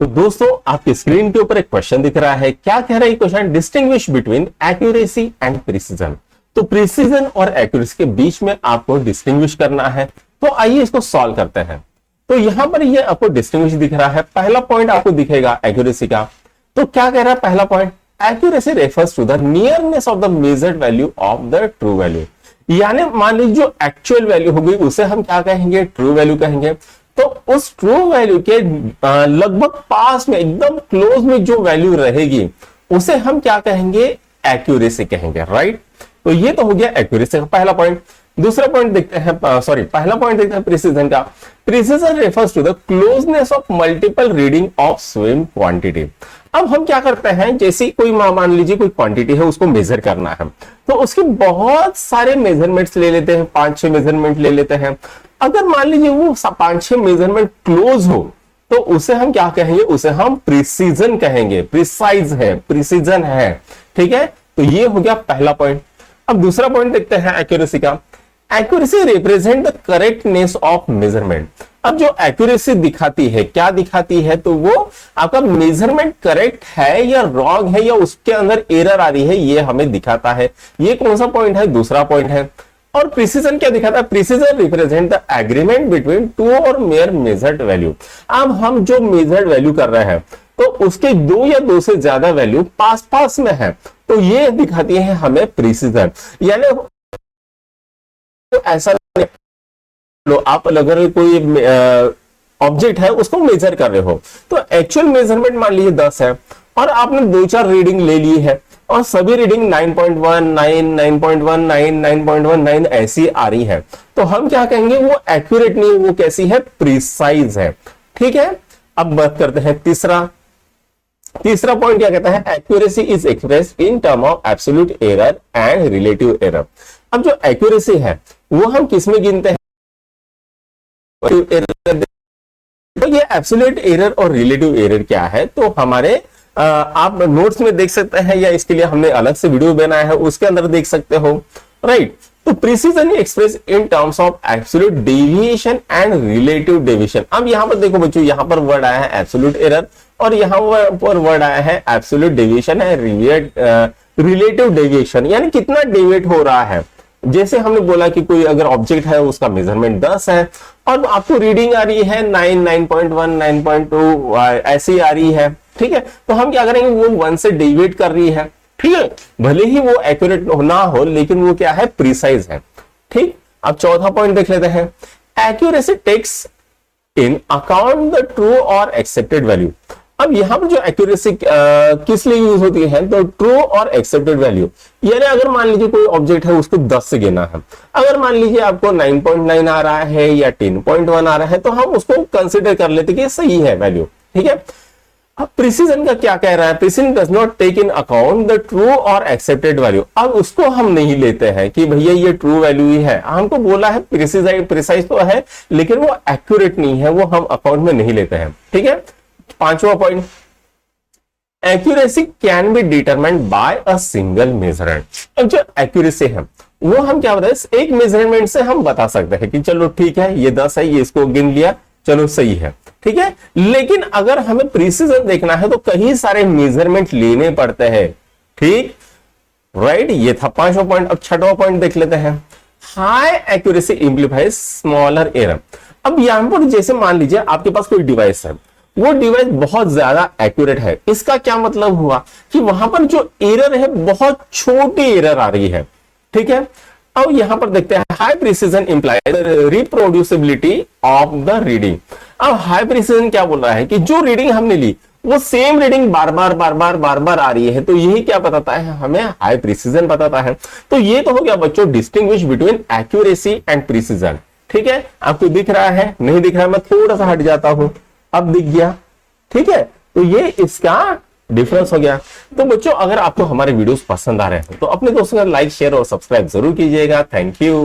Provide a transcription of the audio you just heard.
तो दोस्तों आपकी स्क्रीन के ऊपर एक क्वेश्चन दिख रहा है। क्या कह रहा है question? Distinguish between accuracy and precision. तो प्रिसीजन और एक्यूरेसी के बीच में आपको डिस्टिंग्विश करना है। तो आइए इसको सॉल्व करते हैं। तो यहां पर ये आपको डिस्टिंग्विश दिख रहा है। पहला पॉइंट आपको दिखेगा एक्यूरेसी का। तो क्या कह रहा है पहला point? Accuracy refers to the nearness of the measured value of the true value. यानी मान लीजिए जो एक्चुअल वैल्यू होगी उसे हम क्या कहेंगे? ट्रू वैल्यू कहेंगे। तो उस ट्रू वैल्यू के लगभग पास में, एकदम क्लोज में जो वैल्यू रहेगी उसे हम क्या कहेंगे? एक्यूरेसी कहेंगे, राइट। तो ये तो हो गया एक्यूरेसी का पहला पॉइंट। दूसरा पॉइंट देखते हैं, पहला पॉइंट देखते हैं प्रिसीजन का। Precision refers to the closeness of multiple reading of same quantity. अब हम क्या करते हैं, जैसे कोई मान लीजिए कोई क्वांटिटी है, उसको मेजर करना है, तो उसके बहुत सारे मेजरमेंट्स ले लेते हैं, 5-6 मेजरमेंट ले लेते हैं। अगर मान लीजिए वो 5-6 मेजरमेंट क्लोज हो तो उसे हम क्या कहेंगे? उसे हम प्रिसीजन कहेंगे। प्रिसाइज है, प्रिसीजन है, ठीक है। तो ये हो गया पहला पॉइंट। अब दूसरा पॉइंट देखते हैं एक्यूरेसी का। Accuracy represent the correctness of measurement. अब जो एक्यूरेसी दिखाती है, क्या दिखाती है? तो वो आपका मेजरमेंट करेक्ट है या रॉन्ग है या उसके अंदर एरर आ रही है, ये हमें दिखाता है। ये कौन सा पॉइंट है? दूसरा पॉइंट है। और प्रिसीजन क्या दिखाता है? Precision represent the agreement between two और मेयर मेजर्ड वैल्यू। अब हम जो मेजर्ड वैल्यू कर रहे हैं तो उसके दो या दो से ज्यादा वैल्यू पास पास में है, तो ये दिखाती है हमें प्रिसीजन। यानी तो ऐसा लो, आप अगर कोई ऑब्जेक्ट है उसको मेजर कर रहे हो तो एक्चुअल मेजरमेंट मान लीजिए 10 है और आपने 2-4 रीडिंग ले ली है और सभी रीडिंग 9.19, 9.19, 9.19 ऐसी आ रही है, तो हम क्या कहेंगे? वो एक्यूरेट नहीं, वो कैसी है? प्रिसाइज है, ठीक है। अब बात करते हैं तीसरा पॉइंट क्या कहता है? Accuracy is expressed in term of absolute error and relative error. अब जो एक्यूरेसी है वो हम किसमें गिनते हैं? तो ये एब्सोल्यूट एरर और रिलेटिव एरर क्या है? तो हमारे आप नोट्स में देख सकते हैं या इसके लिए हमने अलग से वीडियो बनाया है, उसके अंदर देख सकते हो, राइट। तो precision express in terms of absolute deviation and relative deviation. अब यहां पर देखो बच्चों, यहां पर वर्ड आया है एब्सोल्यूट एरर और यहां पर वर्ड आया है एब्सोल्यूट डेविएशन है, रिलेटिव डेविएशन, यानी कितना डेविएट हो रहा है। जैसे हमने बोला कि कोई अगर ऑब्जेक्ट है उसका मेजरमेंट 10 है और आपको रीडिंग आ रही है 9, 9.1, 9.2 ऐसी आ रही है, ठीक है। तो हम क्या करेंगे? वो 1 से डेविएट कर रही है, ठीक है। भले ही वो एक्यूरेट ना हो लेकिन वो क्या है? प्रिसाइज है, ठीक। अब चौथा पॉइंट देख लेते हैं। Accuracy takes in account the true और एक्सेप्टेड वैल्यू। अब यहां पर जो एक्यूरेसी किस लिए यूज होती है? तो ट्रू और एक्सेप्टेड वैल्यू। यानी अगर मान लीजिए कोई ऑब्जेक्ट है उसको 10 से गिना है, अगर मान लीजिए आपको 9.9 आ रहा है या 10.1 आ रहा है तो हम उसको कंसिडर कर लेते कि सही है वैल्यू, ठीक है। अब प्रिसीजन का क्या कह रहा है? Precision does not take in account the true और एक्सेप्टेड वैल्यू। अब उसको हम नहीं लेते हैं कि भैया ये ट्रू वैल्यू ही है। हमको बोला है प्रिसाइज तो है लेकिन वो एक्यूरेट नहीं है, वो हम अकाउंट में नहीं लेते हैं, ठीक है। पांचवा point, accuracy can be determined by a single measurement. अब जो एक्यूरेसी है वो हम क्या बताए? एक मेजरमेंट से हम बता सकते हैं कि चलो ठीक है ये 10 है, ये इसको गिन लिया, चलो सही है, ठीक है। लेकिन अगर हमें प्रिसीजन देखना है तो कई सारे मेजरमेंट लेने पड़ते हैं, ठीक, राइट। ये था पांचवा पॉइंट। अब छठवां पॉइंट देख लेते हैं। High accuracy implies smaller error. अब यहां पर जैसे मान लीजिए आपके पास कोई डिवाइस है, वो डिवाइस बहुत ज्यादा एक्यूरेट है। इसका क्या मतलब हुआ कि वहां पर जो एरर है बहुत छोटी एरर आ रही है, ठीक है। अब यहां पर देखते हैं high precision implies reproducibility of the reading. अब हाई प्रिसीजन क्या बोल रहा है कि जो रीडिंग हमने ली वो सेम रीडिंग बार बार आ रही है, तो यही क्या बताता है? हमें हाई प्रिसीजन बताता है। तो ये तो हो गया बच्चों distinguish between accuracy and precision, ठीक है। आपको दिख रहा है? नहीं दिख रहा है? मैं थोड़ा सा हट जाता हूं, अब दिख गया, ठीक है। तो ये इसका डिफरेंस हो गया। तो बच्चों अगर आपको हमारे वीडियोस पसंद आ रहे हैं तो अपने दोस्तों का लाइक, शेयर और सब्सक्राइब जरूर कीजिएगा। Thank you.